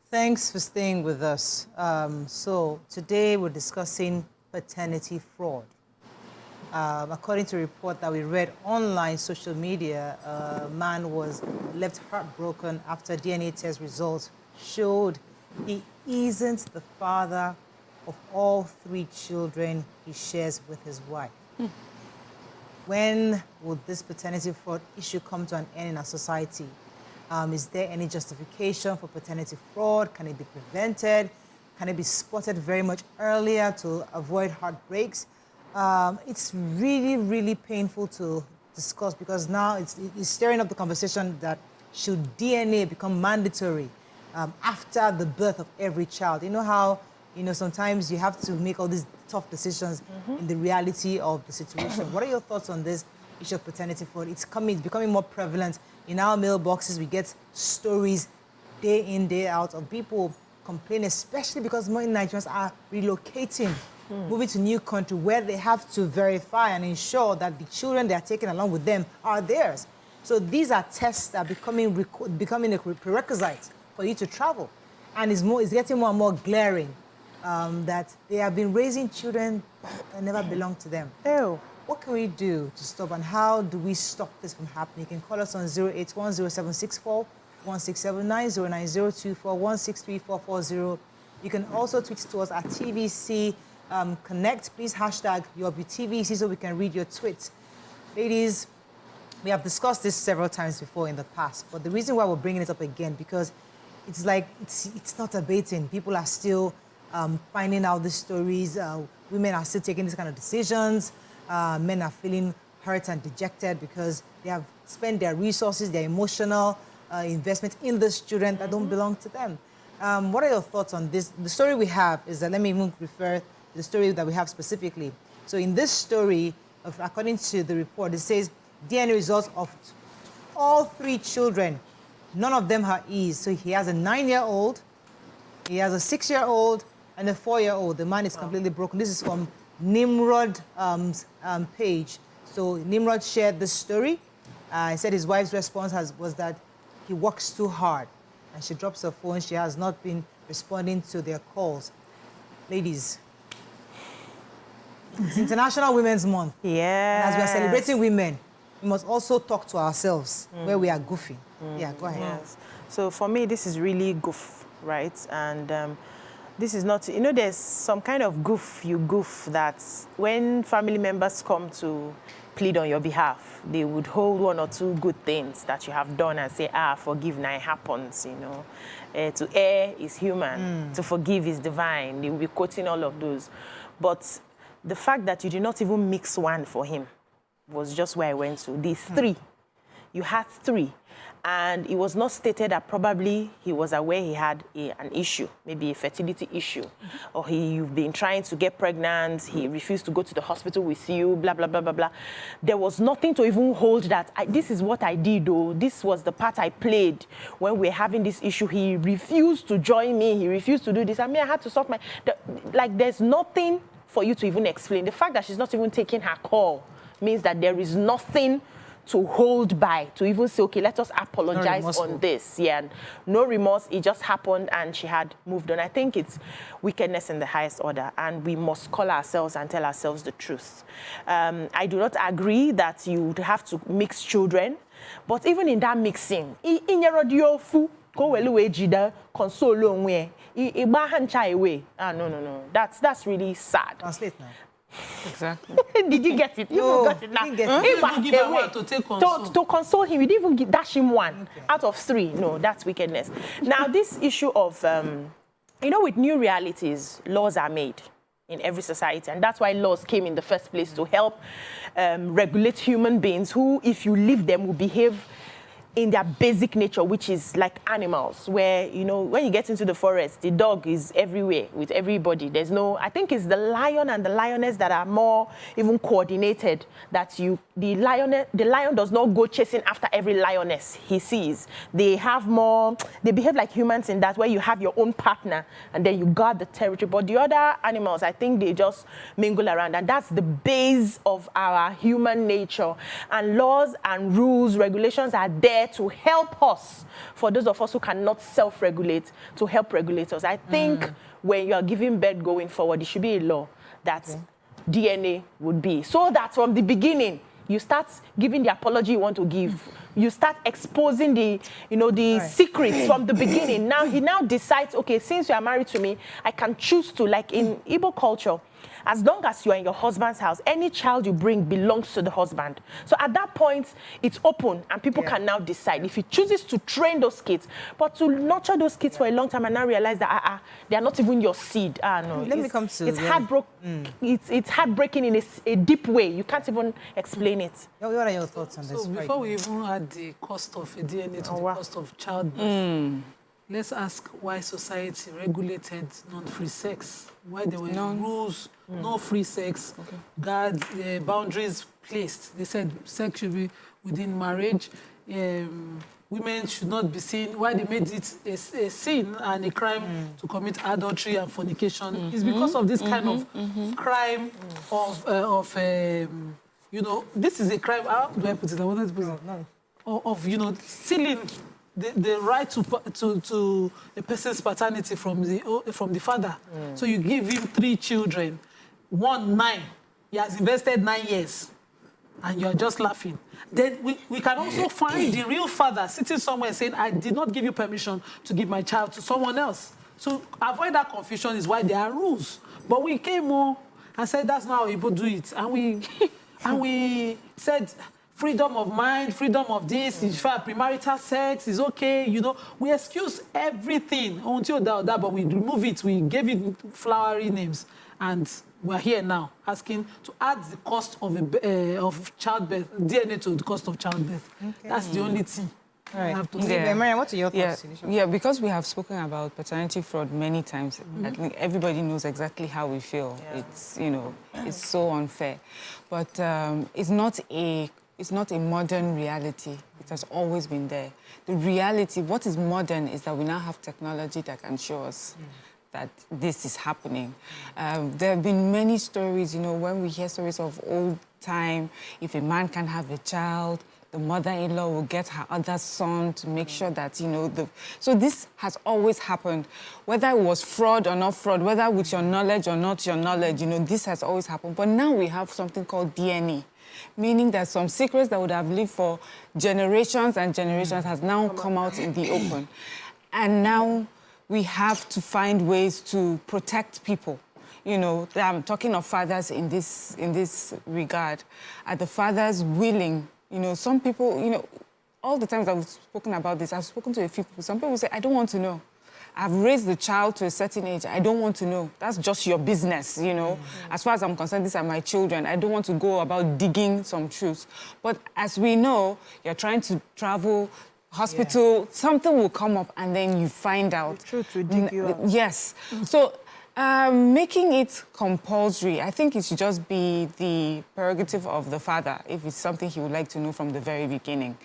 Thanks for staying with us. So today we're discussing paternity fraud. According to a report that we read online social media, a man was left heartbroken after DNA test results showed he isn't the father of all 3 children he shares with his wife. When would this paternity fraud issue come to an end in our society? Is there any justification for paternity fraud? Can it be prevented? Can it be spotted very much earlier to avoid heartbreaks? It's really, really painful to discuss because now it's stirring up the conversation that should DNA become mandatory after the birth of every child? You know how, sometimes you have to make all these tough decisions in the reality of the situation. What are your thoughts on this issue of paternity fraud? It's becoming more prevalent. In our mailboxes, we get stories day in, day out of people complaining, especially because more Nigerians are relocating, moving to new country where they have to verify and ensure that the children they are taking along with them are theirs. So these are tests that are becoming a prerequisite for you to travel. And it's getting more and more glaring that they have been raising children that never belong to them. Ew. What can we do to stop, and how do we stop this from happening? You can call us on 081-0764-1679, 090-024-163440. You can also tweet to us at TVC Connect. Please hashtag yourviewtvc so we can read your tweets. Ladies, we have discussed this several times before in the past, but the reason why we're bringing it up again, because it's like, it's not abating. People are still finding out these stories. Women are still taking these kind of decisions. Men are feeling hurt and dejected because they have spent their resources, their emotional investment in these children that don't belong to them. What are your thoughts on this? The story we have is that, let me even refer to the story that we have specifically. So in this story, according to the report, it says DNA results of all 3 children, none of them are his. So he has a 9-year-old, he has a 6-year-old, and a 4-year-old. The man is completely broken. This is from Nimrod page. So Nimrod shared this story. He said his wife's response was that he works too hard, and she drops her phone. She has not been responding to their calls. Ladies, it's International Women's Month. Yeah. And as we are celebrating women, we must also talk to ourselves where we are goofing. Yeah, go ahead. Yes. So for me, this is really goof, right? And this is not, there's some kind of goof you goof that when family members come to plead on your behalf, they would hold 1 or 2 good things that you have done and say, forgive now, it happens, to err is human, to forgive is divine. They will be quoting all of those. But the fact that you did not even mix one for him was just where I went to. These 3, you had 3. And it was not stated that probably he was aware he had an issue, maybe a fertility issue, or you've been trying to get pregnant, he refused to go to the hospital with you, blah, blah, blah, blah, blah. There was nothing to even hold that. This is what I did, though. This was the part I played when we were having this issue. He refused to join me. He refused to do this. I had to sort there's nothing for you to even explain. The fact that she's not even taking her call means that there is nothing to hold by, to even say, okay, let us apologize on this. Yeah, and no remorse, it just happened and she had moved on. I think it's wickedness in the highest order, and we must call ourselves and tell ourselves the truth. I do not agree that you have to mix children, but even in that mixing, no. That's really sad. Translate now. Exactly. Did you get it? No, got it now. Didn't get it. Give her one to take console. To console him, you didn't even dash him 1 out of 3. No, that's wickedness. Now, this issue of, with new realities, laws are made in every society, and that's why laws came in the first place, to help regulate human beings who, if you leave them, will behave in their basic nature, which is like animals, where, when you get into the forest, the dog is everywhere with everybody. There's no, I think it's the lion and the lioness that are more even coordinated, that the lion does not go chasing after every lioness he sees. They behave like humans in that, where you have your own partner and then you guard the territory. But the other animals, I think they just mingle around, and that's the base of our human nature. And laws and rules, regulations are there there to help us, for those of us who cannot self-regulate, to help regulate us. I think when you are giving birth going forward, it should be a law that DNA would be. So that from the beginning, you start giving the apology you want to give. You start exposing the, the secrets from the beginning. Now, he now decides, okay, since you are married to me, I can choose to, like in Igbo culture, as long as you are in your husband's house, any child you bring belongs to the husband. So at that point, it's open and people can now decide if he chooses to train those kids, but to nurture those kids for a long time and now realize that they are not even your seed. No, Let me come to it's heartbreaking. It's heartbreaking in a deep way. You can't even explain it. What are your thoughts on this? So before we even add the cost of a DNA to the cost of childbirth, let's ask why society regulated non-free sex. Why there were rules, no free sex, guards, boundaries placed. They said sex should be within marriage. Women should not be seen. Why they made it a sin and a crime to commit adultery and fornication is because of this kind of crime this is a crime. How do I put it? I wanted to put it. Of stealing the right to a person's paternity from the father. So you give him 3 children, 1 9. He has invested 9 years, and you're just laughing. Then we can also find the real father sitting somewhere saying, I did not give you permission to give my child to someone else. So avoid that confusion is why there are rules. But we came on and said that's not how people do it. And we said freedom of mind, freedom of this, in fact, premarital sex is okay, We excuse everything until that, but we remove it, we gave it flowery names. And we're here now asking to add the cost of childbirth, DNA to the cost of childbirth. Okay. That's the only thing. All right. Mariam, what are your thoughts? Yeah, because we have spoken about paternity fraud many times. I think everybody knows exactly how we feel. Yeah. It's, it's so unfair. But it's not a modern reality. It has always been there. The reality, what is modern, is that we now have technology that can show us that this is happening. There have been many stories, when we hear stories of old time, if a man can have a child, the mother-in-law will get her other son to make sure that, So this has always happened. Whether it was fraud or not fraud, whether with your knowledge or not your knowledge, this has always happened. But now we have something called DNA. Meaning that some secrets that would have lived for generations and generations has now come out in the open. And now we have to find ways to protect people. I'm talking of fathers in this regard. Are the fathers willing? Some people, all the times I've spoken about this, I've spoken to a few people. Some people say, I don't want to know. I've raised the child to a certain age. I don't want to know. That's just your business, As far as I'm concerned, these are my children. I don't want to go about digging some truths. But as we know, you're trying to travel, hospital, something will come up and then you find out. The truth will dig you out. Yes. So making it compulsory, I think it should just be the prerogative of the father if it's something he would like to know from the very beginning.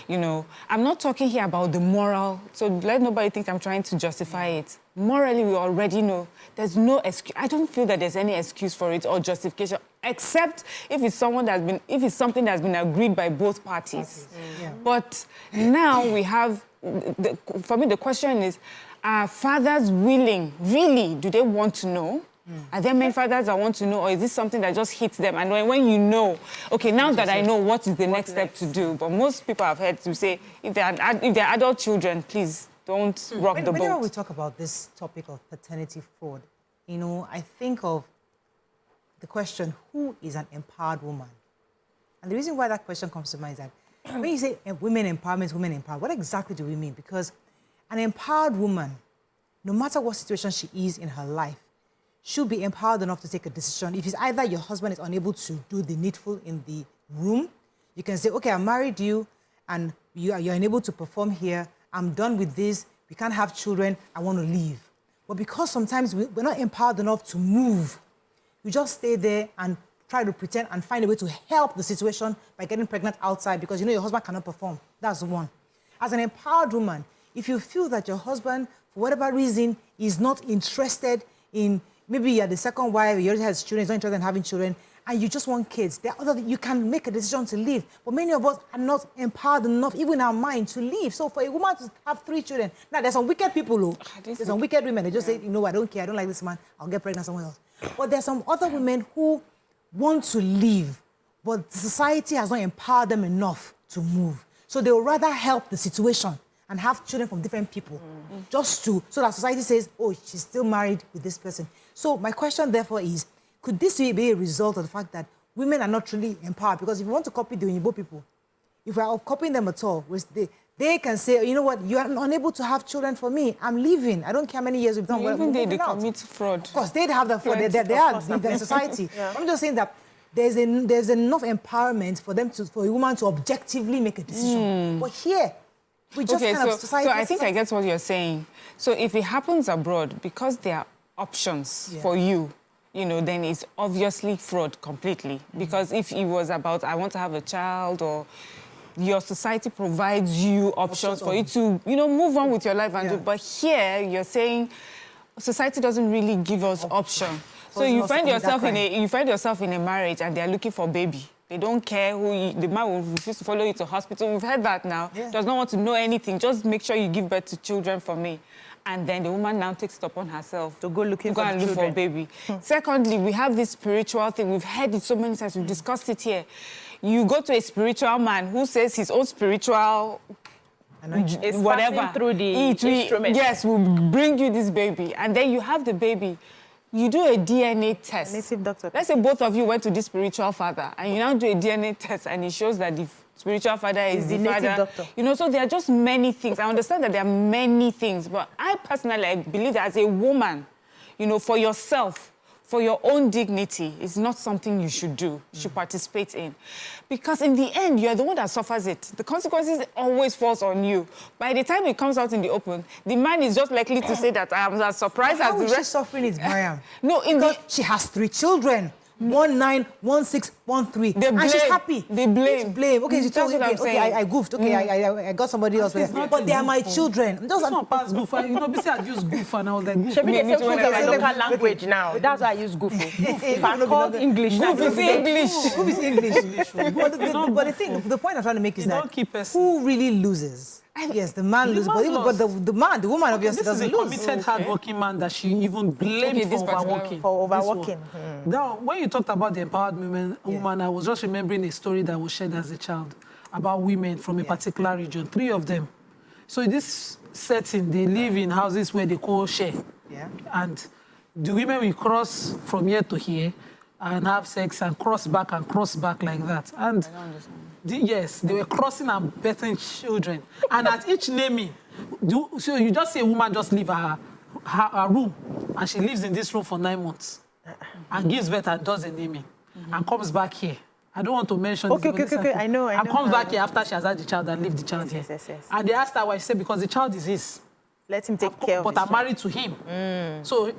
I'm not talking here about the moral, so let nobody think I'm trying to justify it. Morally, we already know there's no excuse. I don't feel that there's any excuse for it or justification, except if it's something that's been agreed by both parties. But now we have, for me, the question is, are fathers willing, really, do they want to know? Are there many fathers that want to know, or is this something that just hits them? And when you know, okay, now that I know, what is the next step to do? But most people I've heard to say, if they're adult children, please don't rock the boat. Whenever we talk about this topic of paternity fraud, I think of the question, who is an empowered woman? And the reason why that question comes to mind is that when you say women empowered, what exactly do we mean? Because an empowered woman, no matter what situation she is in her life, should be empowered enough to take a decision. If it's either your husband is unable to do the needful in the room, you can say, okay, I married you, and you're unable to perform here. I'm done with this. We can't have children. I want to leave. But because sometimes we're not empowered enough to move, we just stay there and try to pretend and find a way to help the situation by getting pregnant outside because your husband cannot perform. That's one. As an empowered woman, if you feel that your husband, for whatever reason, is not interested in, maybe you're the second wife, you already have children, he's not interested in having children, and you just want kids, there are other, you can make a decision to leave. But many of us are not empowered enough, even in our mind, to leave. So for a woman to have 3 children, now there's some wicked people who, there's some wicked women, they just say, you know, I don't care, I don't like this man, I'll get pregnant somewhere else. But there's some other women who want to leave, but society has not empowered them enough to move. So they will rather help the situation and have children from different people, just to, so that society says, oh, she's still married with this person. So my question, therefore, is, could this be a result of the fact that women are not truly empowered? Because if you want to copy the Igbo people, if we are copying them at all, they can say, you know what, you are unable to have children for me, I'm leaving. I don't care how many years we've done. Even they commit fraud. Of course, they'd have the fraud. They are in society. Yeah. I'm just saying that there's enough empowerment for a woman to objectively make a decision. But here, we just society. So I think I get what you're saying. So if it happens abroad, because there are options for you, you know, then it's obviously fraud completely. Because if it was about, I want to have a child, or your society provides you options for you to, you know, move on with your life and do. But here, you're saying society doesn't really give us option. So you find yourself in a marriage and they're looking for a baby. They don't care the man will refuse to follow you to hospital. We've heard that now. Yeah. Does not want to know anything. Just make sure you give birth to children for me. And then the woman now takes it upon herself to go look for a baby. Secondly, we have this spiritual thing. We've heard it so many times. We've discussed it here. You go to a spiritual man who says his own spiritual whatever through the instrument. Yes, we'll bring you this baby. And then you have the baby. You do a DNA test. Native doctor. Let's say both of you went to this spiritual father, and you now do a DNA test, and it shows that the spiritual father is the father. Doctor. You know, so there are just many things. I understand that there are many things, but I personally believe that as a woman, you know, for yourself, for your own dignity, it's not something you should do, you should participate in. Because in the end, you're the one that suffers it. The consequences always falls on you. By the time it comes out in the open, the man is just likely to say that I am as surprised as the rest. How is she suffering it, Mariam? No, because she has 3 children. 1, 9, 1, 6, 1, 3. And she's happy. They blame. Blame. Okay, she told me, okay, I goofed. Okay, I got somebody else. But they are my children. This one pass goof. You know, besides I use goof and I was like, goof. Should be the local language now. That's why I use goof. If I call English, goof is English. Goof is English. But the point I'm trying to make is that who really loses? Yes, the man loses, but the woman obviously doesn't lose. This is a committed, hardworking man that she even blamed for overworking. Now, when you talked about the empowered woman, I was just remembering a story that was shared as a child about women from a particular region, 3 of them. So in this setting, they live in houses where they call share. Yeah. And the women will cross from here to here and have sex and cross back like that. And I don't understand. Yes, they were crossing and birthing children. And at each naming, so you just see a woman just leave her room, and she lives in this room for 9 months, and gives birth and does a naming, and comes back here. I don't want to mention this. Okay, I know. And comes back here after she has had the child and leave the child here. Yes. And they asked her why. She said, because the child is his. Let him take care of it. But I'm married to him. So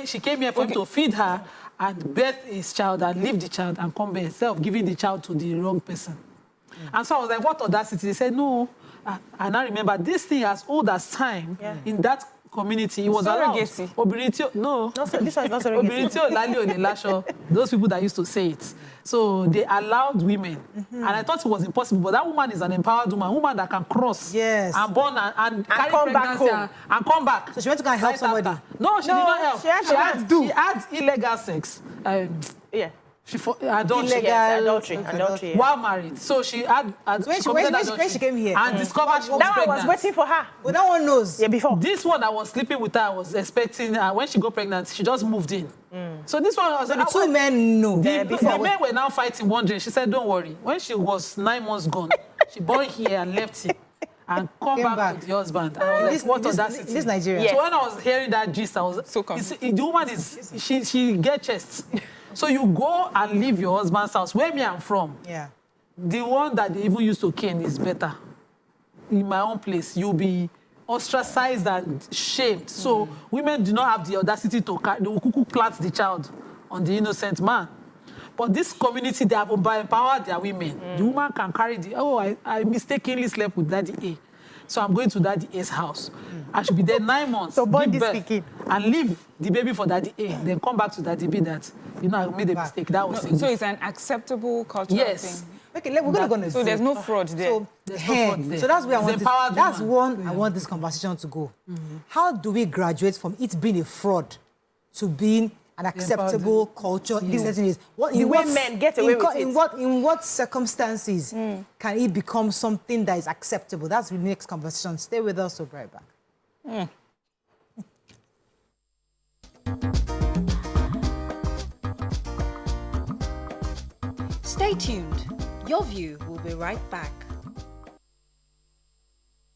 she came here for him to feed her and birth his child and leave the child and come by herself, giving the child to the wrong person. And so I was like, what audacity? They said, no. And I remember this thing as old as time in that community. It was allowed. No, this one is not surrogacy. Those people that used to say it. So they allowed women. And I thought it was impossible. But that woman is an empowered woman that can cross and born and carry come pregnancy back and come back. So she went to go and help somebody? No, she did not help. She had illegal sex. Adultery. While married. So she had when she came here. And discovered she was pregnant. That one was waiting for her. But that one knows. Yeah, before. This one that was sleeping with her was expecting her. When she got pregnant, she just moved in. So this one was... So the 2 men know. The men were now fighting, wondering. She said, don't worry. When she was 9 months gone, she born here and left him. And come back with the husband. I was like, what audacity? This Nigerian. Yes. So when I was hearing that gist, I was... So confused. The woman is... She get chest. So you go and leave your husband's house. Where me I'm from, the one that they even used to cane is better. In my own place, you'll be ostracized and shamed. So women do not have the audacity to plant the child on the innocent man. But this community, they have empowered their women. The woman can carry I mistakenly slept with Daddy A. so I'm going to Daddy A's house. I should be there 9 months, So born give this birth, pikin. and leave the baby for Daddy A, then come back to Daddy B that, you know, I made a mistake. That was So it's an acceptable cultural yes. thing. Okay, we're going to go on a So there's break. no fraud there. So, There's no fraud there. so that's where I It's want empowered that's woman. one I want this conversation to go. How do we graduate from it being a fraud to being an acceptable culture in certain ways? The way men get away with it. In what circumstances can it become something that is acceptable? That's the next conversation. Stay with us. We'll be right back. Stay tuned. Your View will be right back.